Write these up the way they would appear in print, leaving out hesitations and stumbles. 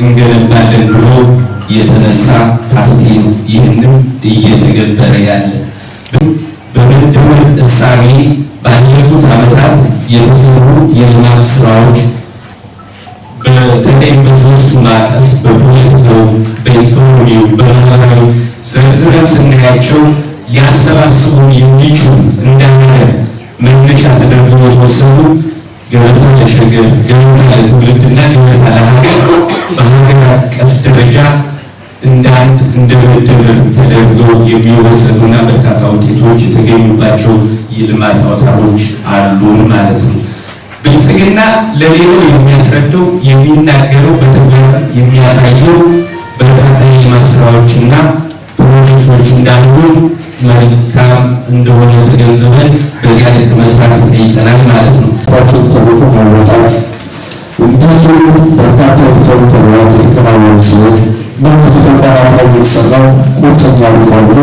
እንገነባለን ብሎ የተነሳ ፓርቲ ነው። ይህንን እየተገበረ ያለ በመደመር እሳቤ ባለፉት ዓመታት የተሰሩ የልማት ስራዎች በተለይ በሶስቱ ማዕቀፍ በፖለቲካው፣ በኢኮኖሚው፣ በማህበራዊ ዘርዝረን ስናያቸው ያሰባስቡን የሚችሉ እንደ ሀገር መነሻ ተደርጎ የተወሰኑ ገበታ ለሸገር፣ ገበታ ለትውልድና ገበታ ለሀገር በሀገር አቀፍ ደረጃ እንደ አንድ እንደ መደመር ተደርገው የሚወሰዱና በርካታ ውጤቶች የተገኙባቸው የልማት አውታሮች አሉን ማለት ነው። ብልጽግና ለሌላው የሚያስረዳው የሚናገረው በተግባር የሚያሳየው በርካታ የልማት ስራዎችና ፕሮጀክቶች እንዳሉ መልካም እንደሆነ ተገንዝበን በዚያ ልክ መስራት ይጠይቀናል ማለት ነው። ተልዕኮ መወጣት እንዲሁ በርካታ የሆኑ ተግባራት የተከናወኑ ሲሆን በእነዚህ ተግባራት ላይ የተሰራው ቁርጠኛ ተብሎ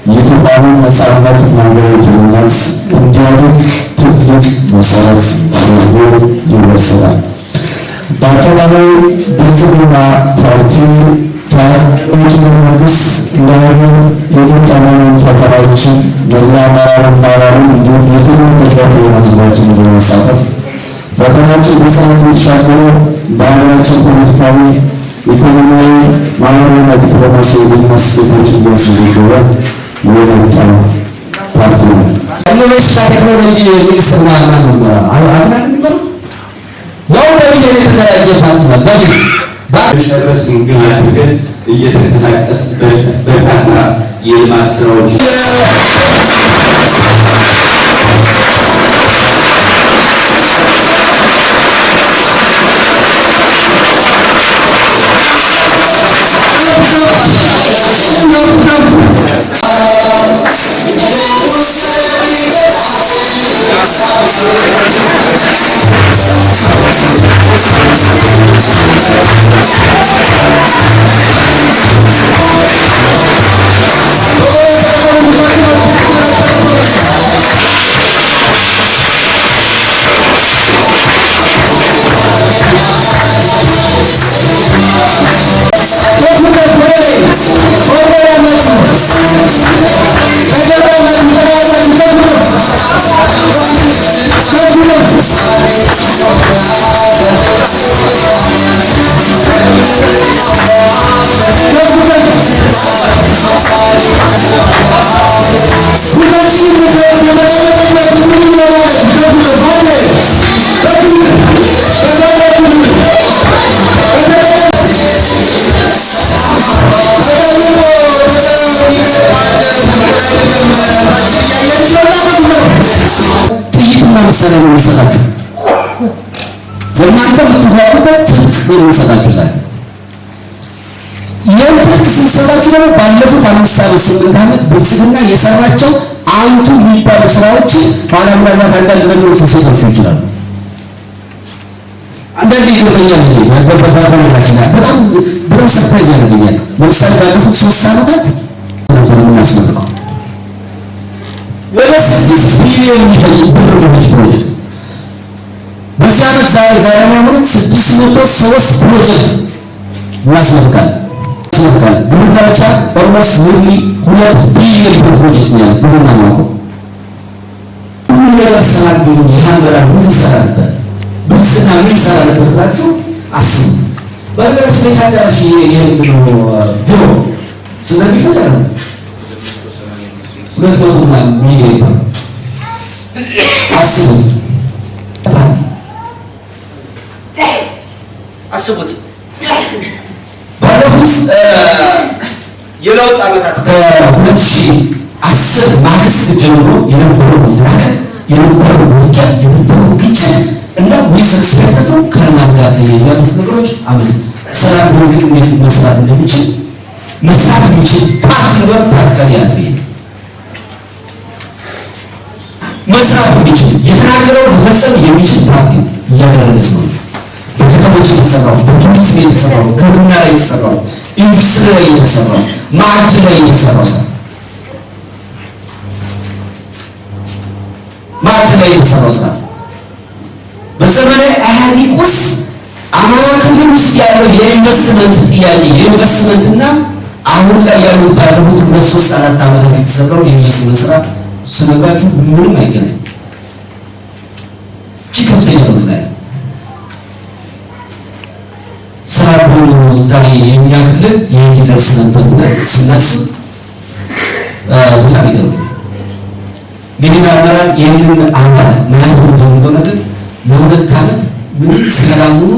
የኢትዮጵያን ነፃነት እና ሉዓላዊነት እንዲያድግ ትልቅ መሰረት ተደርጎ ይወሰዳል። በአጠቃላይ ብልጽግና ፓርቲ መንግስት ለሀገር የገጠመውን ፈተናዎችን ለማራሩ እንዲሁም የትውልድ ደጋፊ የሆኑ ህዝባችን በመሳተፍ ፈተናዎች በሰላም የተሻገሩ በሀገራችን ፖለቲካዊ፣ ኢኮኖሚያዊ፣ ማህበራዊና ዲፕሎማሲያዊ የልማት ስኬቶችን እያስመዘገበ የመጣ ፓርቲ ነው። ኢኖቬሽንና ቴክኖሎጂ ሚኒስትር ማለት ነው። አገራን የሚመሩ ነው በሚል የተደራጀ ፓርቲ ነው። በጨረስ ግን አድርገን እየተንቀሳቀስ በርካታ የልማት ስራዎች Thank you. መሳሪያ ነው የሚሰጣችሁ። ለእናንተ የምትዋጉበት ትጥቅ ነው የሚሰጣችሁ። ዛሬ ይህን ትጥቅ ሲሰጣችሁ ደግሞ ባለፉት 5 ዓመት 8 ዓመት ብልጽግና የሰራቸው አንቱ የሚባሉ ስራዎች ኋላ ምናልባት አንዳንድ ነገሮች ሊሰጧችሁ ይችላሉ። አንዳንድ ይገርመኛል በባባራችን በጣም ሰርፕራይዝ ያደርገኛል። ለምሳሌ ባለፉት 3 ዓመታት ነበር የምናስመርቀው ወደ 6 ቢሊዮን የሚፈጅ ብር የሚፈጅ ፕሮጀክት በዚህ ዓመት ዛሬ ማለት 603 ፕሮጀክት እናስመርቃለን። ግብርና ብቻ ኦልሞስት ኒርሊ 2 ቢሊዮን ብር ፕሮጀክት ነው ያለው ግብርና ማለት ነው። ሁሉ ነገር ሰላም ቢሆን የሀገራ ምን ይሰራ ነበር? ብልጽግና ምን ይሰራ ነበር ብላችሁ አስቡት። በነገራችን ላይ ሀገራሽ የምንድነው ቢሮ ስለሚፈጠር ነው 200 ሚሊዮን ብር አስቡት። ባለፉት የለውጥ ዓመታት ከ2010 ማግስት ጀምሮ የነበረው መዘናከል፣ የነበረው ውጊያ፣ የነበረው ግጭት እና ዊሰስፔክቱ ከልማት ጋር ተያይዞ ያሉት ነገሮች አመል ሰላም ቢሆን እንዴት መስራት እንደሚችል መስራት የሚችል ፓርትነር ፓርትነር ያዘ መስራት የሚችል የተናገረው መፈጸም የሚችል ፓርቲ እያደረገ ነው። በከተሞች የተሰራው፣ በቱሪስት ላይ የተሰራው፣ ግብርና ላይ የተሰራው፣ ኢንዱስትሪ ላይ የተሰራው፣ ማዕድን ላይ የተሰራው ስራ ማዕድን ላይ የተሰራው ስራ በዘመናዊ ኢህአዴግ ውስጥ አማራ ክልል ውስጥ ያለው የኢንቨስትመንት ጥያቄ የኢንቨስትመንትና አሁን ላይ ያሉት ባለፉት 2-3-4 ዓመታት የተሰራው የኢንቨስትመንት ስራ ስነግራችሁ ምንም አይገናኝም። ከፍተኛ ነው ላይ ስራ ብሎ ዛሬ የኛ ክልል የት ይደርስ ነበር ስናስብ በጣም ይገርማል። ሚኒማ አመራር ይህንን አባል ማለት ነው ነገር ለ2 ዓመት ምን ሰላም ሆኖ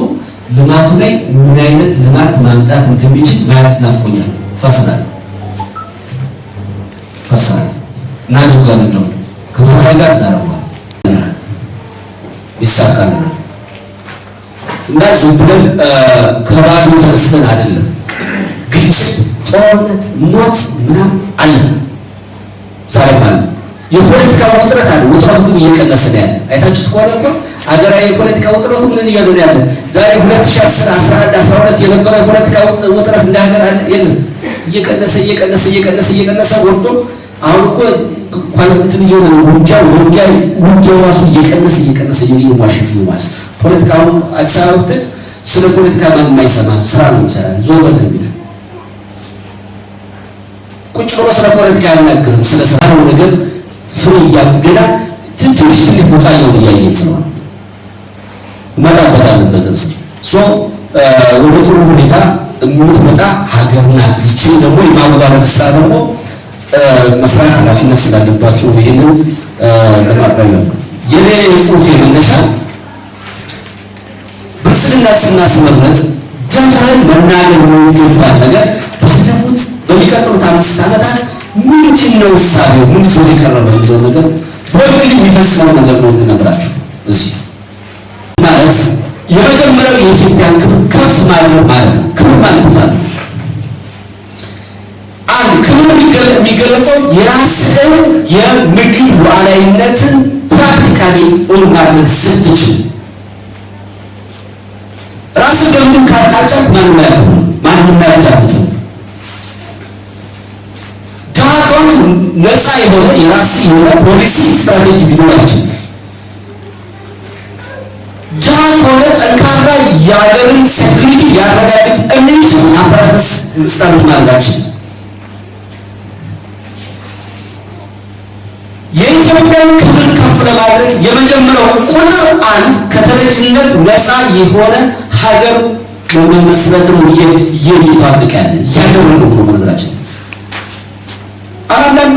ልማቱ ላይ ምን አይነት ልማት ማምጣት እንደሚችል ማለት ናፍቆኛል። ፈስናል ናድርጓል ነው ከቶታይ ጋር እናረጋለን ይሳካል እና ዝም ብለን ከባዶ ተነስተን አይደለም። ግጭት፣ ጦርነት፣ ሞት ምናምን አለ ዛሬ ማለት የፖለቲካ ውጥረት አለ። ውጥረቱ ግን እየቀነሰ ነው ያለ። አይታችሁት ከሆነ እኮ አገራዊ የፖለቲካ ውጥረቱ ምን እያለ ነው ያለ? ዛሬ 2010 11 12 የነበረው የፖለቲካ ውጥረት እንዳገር አለ የለም። እየቀነሰ ወርዶ አሁን እኮ እንትን እየሆነ ውጊያው ራሱ እየቀነሰ ይዋሽ ፖለቲካው አዲስ አበባ ብትሄድ ስለ ፖለቲካ ማንም አይሰማም። ስራ ነው የሚሰራ ዞር በል የሚል ቁጭ ብሎ ስለ ፖለቲካ አይናገርም። ስለ ስራው ነገር ፍሬ እያገዳ ትንሽ ቡቃያውን እያየን ስለሆነ መጣበታለን በዘንስ ወደ ጥሩ ሁኔታ የምትመጣ ሀገር ናት። ይቺን ደግሞ የማወዳደር ስራ ደግሞ መስራት ኃላፊነት ስላለባቸው ይሄንን ለማቅረብ ነው የኔ ጽሁፍ የመነሻ ብልጽግና ስናስመረጥ ጀምረን መናገር የሚገባ ነገር ባለፉት በሚቀጥሉት 5 ዓመታት ምንድን ነው እሳቤው ምን ይዞ የቀረበ የሚለው ነገር በግል የሚፈጽመው ነገር ነው የምነግራችሁ። እዚህ ማለት የመጀመሪያው የኢትዮጵያን ክብር ከፍ ማድረግ ማለት ነው። ክብር ማለት ነው ክብር የሚገለጸው የራስህን የምግብ ሉዓላዊነትን ፕራክቲካሊ ኦን ማድረግ ስትችል ራስህ በምግብ ካልቻልክ ማንም ያከብርህ ማንም ያጫውትህ ዳግም ነፃ የሆነ የራስህ የሆነ ፖሊሲ ስትራቴጂ ሊኖራችሁ ዳግም ጠንካራ የሀገርን ሴኩሪቲ ሊያረጋግጥ የሚችል አፓራተስ ስታብሊሽ ማድረጋችን የኢትዮጵያን ክብር ከፍ ለማድረግ የመጀመሪያው ቁጥር 1 ከተረጅነት ነፃ የሆነ ሀገር መመስረት ነው። እየታወቀ ያለው ነው ነገራችን። አንዳንዱ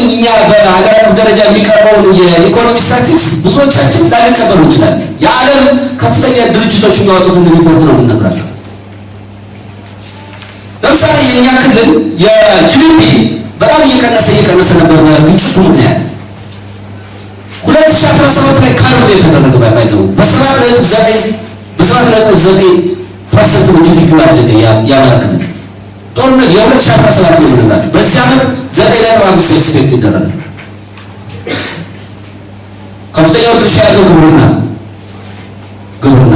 እኛ በሀገር አቀፍ ደረጃ የሚቀርበውን የኢኮኖሚ ስታቲስቲክስ ብዙዎቻችን ላንቀበሉ ይችላል። የዓለም ከፍተኛ ድርጅቶች የሚያወጡትን ሪፖርት ነው የምንነግራቸው። ለምሳሌ የኛ ክልል የጂዲፒ በጣም እየቀነሰ ነበር በግጭቱ ምክንያት 2017 ላይ ካርድ የተደረገ ባይዘው በ7.9% ነው ጂዲፒ ያደገ የአማራ ክልል ጦርነት የ2017 ነው ብለናችሁ በዚህ ዓመት 9.5 ኤክስፔክት ይደረጋል። ከፍተኛው ድርሻ ያለው ግብርና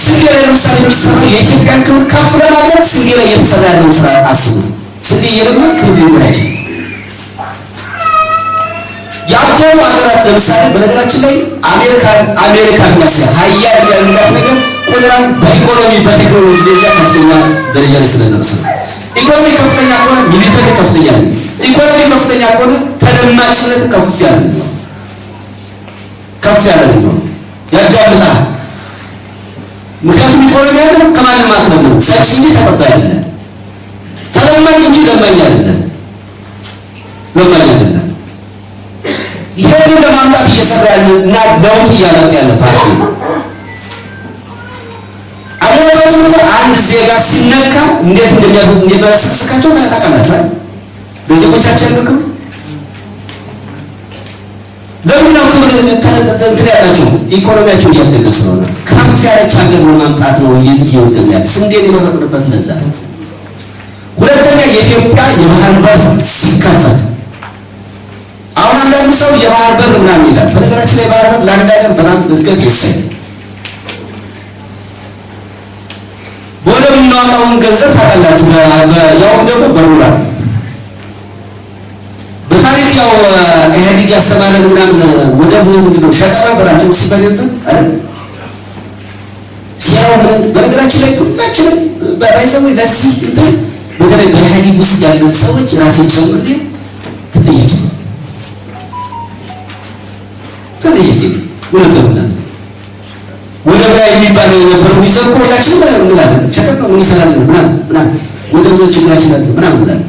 ስንዴ ላይ ለምሳሌ የሚሰራው የኢትዮጵያን ክብር ከፍ ለማድረግ ስንዴ ላይ እየተሰራ ያለው ስራ አስቡት። ስንዴ እየለማ ክብር ሊሆን አይችልም። ያደጉ ሀገራት ለምሳሌ በነገራችን ላይ አሜሪካ የሚያስያ ሀያል ያላት ነገር ቁጥራን በኢኮኖሚ በቴክኖሎጂ ደረጃ ከፍተኛ ደረጃ ላይ ስለደረሰ ኢኮኖሚ ከፍተኛ ከሆነ ሚሊተሪ ከፍተኛ ነው። ኢኮኖሚ ከፍተኛ ከሆነ ተደማጭነት ከፍ ያለ ነው ያጋብጣል። ምክንያቱም ኢኮኖሚ ያለው ከማንም አትለም ነው። ሰጪ እንጂ ተቀባይ አይደለም። ተለማኝ እንጂ ለማኝ አይደለም። ይሄን ለማምጣት እየሰራ ያለ እና ለውጥ እያመጣ ያለ ፓርቲ ነው። አገራችን አንድ ዜጋ ሲነካ እንዴት እንደሚያስከስካቸው ታውቃላችሁ። ለዜጎቻችን ያለው ክብር ለምን ነው ክብር እንትን ያላቸው? ኢኮኖሚያቸው እያደገ ስለሆነ ከፍ ያለች ሀገር ለማምጣት ነው እየወደቀ ያለ። ስንዴን የመረጥንበት ለዛ ነው። ሁለተኛ የኢትዮጵያ የባህር በር ሲከፈት አሁን አንዳንድ ሰው የባህር በር ምናምን ይላል። በነገራችን ላይ ባህር በር ለአንድ ሀገር በጣም እድገት ወሳኝ ነው። በወደብ የምናወጣውን ገንዘብ ታውቃላችሁ። ያውም ደግሞ በዶላር በታሪክ ያው ኢህአዴግ ያስተማረን ምናምን ወደብ ምንድን ነው ሸቀጣ በራችን ሲፈልግበት አይደል ሲያው በነገራችን ላይ ሁላችንም ባይዘው ለዚህ እንትን በተለይ በኢህአዴግ ውስጥ ያሉት ሰዎች ራሴን ጨምሬ ተጠያቂ ወደብ ላይ የሚባለው የነበረው ይዘርቆ ሁላችን ምናምን ሸቀጥ ነው ምን ይሰራል ምናምን ወደብ ችግራችን አለ ምናምን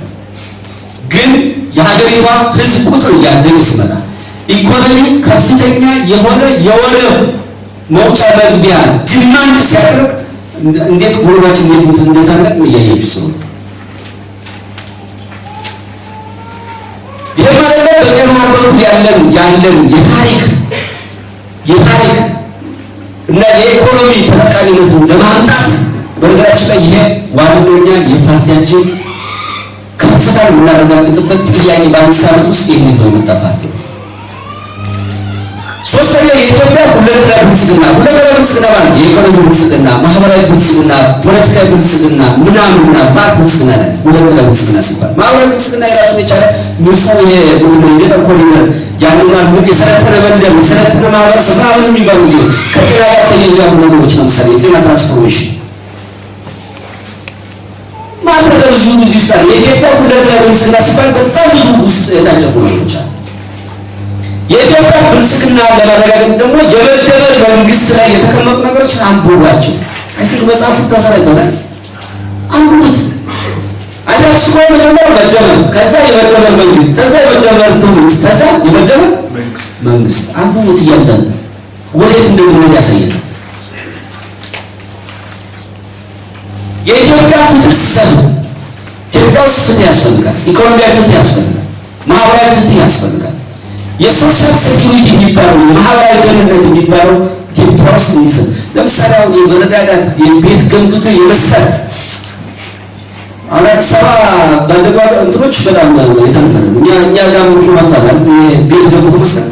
ግን የሀገሪቷ ህዝብ ቁጥር እያደገ ሲመጣ ኢኮኖሚ ከፍተኛ የሆነ የወደብ መውጫ መግቢያ ዲማንድ ሲያደርግ እንዴት ጉልባችን እንደታለቅ እያያችሁ ሰው ይሄ ማለት በቀይ ባህር በኩል ያለን የታሪክ እና የኢኮኖሚ ተጠቃሚነትን ለማምጣት በነገራችን ላይ ይሄ ዋነኛ የፓርቲያችን ከፍታን የምናረጋግጥበት ጥያቄ በአምስት ዓመት ውስጥ ይህን ይዞ የመጣ ፓርቲ ነው። ሶስተኛ የኢትዮጵያ ሁለንተናዊ ብልጽግና ማለት የኢኮኖሚ ብልጽግና፣ ማህበራዊ ብልጽግና፣ ፖለቲካዊ ብልጽግና ምናምን ማለት ብልጽግና ላይ ሁለንተናዊ ብልጽግና ሲባል ማህበራዊ ብልጽግና የራሱን የቻለ ንጹህ የገጠር ኮሪደር ያንና የሰለጠነ መንደር የሰለጠነ ማህበረሰብ ምናምን የሚባሉ ጊዜ ከጤና ጋር ተያይዞ ያሉ ነገሮች ለምሳሌ የጤና ትራንስፎርሜሽን ማለት ብዙ ውስጥ አለ። የኢትዮጵያ ሁለንተናዊ ብልጽግና ሲባል በጣም ብዙ ውስጥ የታጨቁ ነገሮች አሉ። የኢትዮጵያ ብልጽግና ለማረጋገጥ ደግሞ የመደመር መንግስት ላይ የተቀመጡ ነገሮች አንብቧቸው። አይቲክ መጽሐፉ ተሰራይቷል። አንብቡት። አይታችሁ መጀመሪያ መደመር፣ ከዛ የመደመር መንግስት፣ ከዛ የመደመር ትውልድ፣ ከዛ የመደመር መንግስት አንብቡት። እያንዳንዱ ወዴት እንደሚሄድ ያሳያል። የኢትዮጵያ ፍትህ ሲሰጥ ኢትዮጵያ ውስጥ ፍትህ ያስፈልጋል። ኢኮኖሚያዊ ፍትህ ያስፈልጋል። ማህበራዊ ፍትህ ያስፈልጋል። የሶሻል ሴኩሪቲ የሚባለው የማህበራዊ ደህንነት የሚባለው ኢትዮጵያ ውስጥ እንዲሰጥ ለምሳሌ አሁን የመረዳዳት የቤት ገንብቶ የመስጠት አሁን አዲስ አበባ ባደጉ እንትኖች በጣም የተለመደ እኛ ጋር ምንድን ነው ታላል ቤት ገንብቶ መስጠት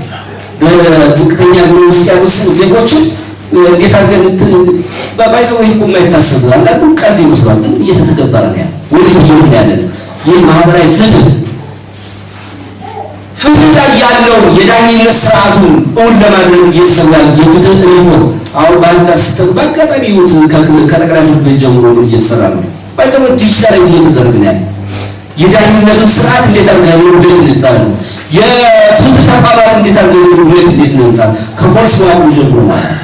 ዝቅተኛ ኑሮ ውስጥ ያሉ ዜጎችን እንዴት አድርገን እንትን ባይዘው ይሄ እኮ የማይታሰብ አንዳንዱ ቀልድ ይመስላል፣ ግን እየተተገበረ ነው ያለው። ወዴት እየሄድን ያለን ይህ ማህበራዊ ፍትህ ላይ ያለውን የዳኝነት ስርዓቱን እውን ለማድረግ እየተሰራል። የፍትህ ሪፎርም አሁን ባንዳ ስተው በአጋጣሚ ይሁት ከጠቅላይ ፍርድ ቤት ጀምሮ ምን እየተሰራ ነው? ባይዘው ዲጂታል እየተደረገ ነው ያለው። የዳኝነቱን ስርዓት እንዴት አድርገን ወዴት እንድታረግ ነው? የፍትህ ተቋማት እንዴት አድርገን ወዴት እንዴት ነው እንታ ከፖሊስ መዋቅር ጀምሮ ማለት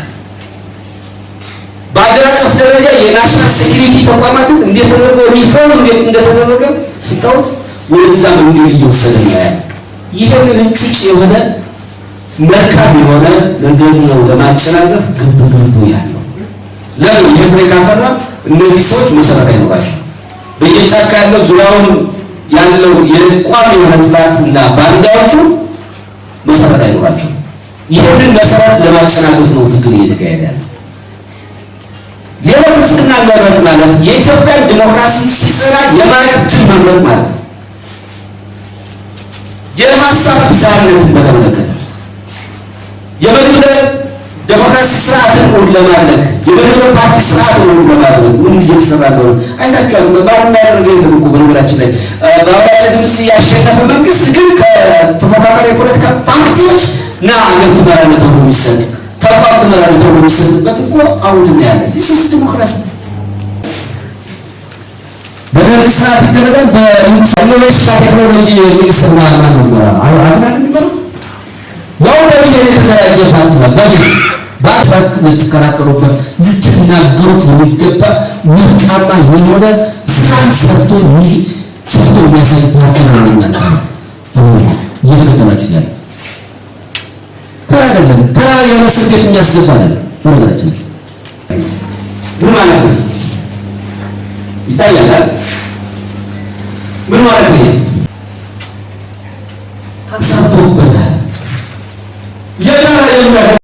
በአገር አቀፍ ደረጃ የናሽናል ሴኩሪቲ ተቋማትን እንዴት ተደረገው ሪፎርም እንዴት እንደተደረገ ስታውት ወደዛ መንገድ እየወሰደ ነው ያለው። ይሄንን እንጭጭ የሆነ መልካም የሆነ ነገር ነው ለማጨናገፍ ግብግቡ ያለው። ለምን ይሄ ካፈራ እነዚህ ሰዎች መሰረት አይኖራቸው በየጫካ ያለው ዙሪያውን ያለው የቋሚ የሆነ ጥላትና ባንዳዎቹ መሰረት አይኖራቸው። ይህንን መሰረት ለማጨናገፍ ነው ትግል እየተካሄደ ያለ። ሌላው ብልጽግና መምረጥ ማለት የኢትዮጵያ ዲሞክራሲ ሲሰራ የማየት ድል መምረጥ ማለት ነው። የሀሳብ ብዝሃነትን በተመለከተ የመድብለ ዴሞክራሲ ስርዓትን እውን ለማድረግ የመድብለ ፓርቲ ስርዓትን እውን ለማድረግ ምን እየተሰራ እንደሆነ አይታችኋል። ማንም ያደረገ የለም እኮ በነገራችን ላይ በአብላጫ ድምፅ ያሸነፈ መንግስት ግን ከተፎካካሪ የፖለቲካ ፓርቲዎች ና አገር ትመራለህ ተብሎ የሚሰጥ ተቋም ትመራለህ ተብሎ የሚሰጥበት እኮ አሁን እናያለን። ዚስ ዲሞክራሲ በደርግ ስርዓት ይደረጋል። በኢኖቬሽንና ቴክኖሎጂ ሚኒስትር ማን ነበረ? አግና የሚባለው ያው በብሔር የተደራጀ ፓርቲ ነው። በአፋችሁ ልትከራከሩበት ልትናገሩት የሚገባ ወርቃማ የሆነ ስራን ሰርቶ የሚያሳይ ፓርቲ ነው። እናንተ እየተከተላችሁ ያለ ተራ አይደለም። ተራ የሆነ እስር ቤት የሚያስገባ አይደለም። በነገራችን ምን ማለት ነው ይታያል። ምን ማለት ነው? ተሰርቶበታል።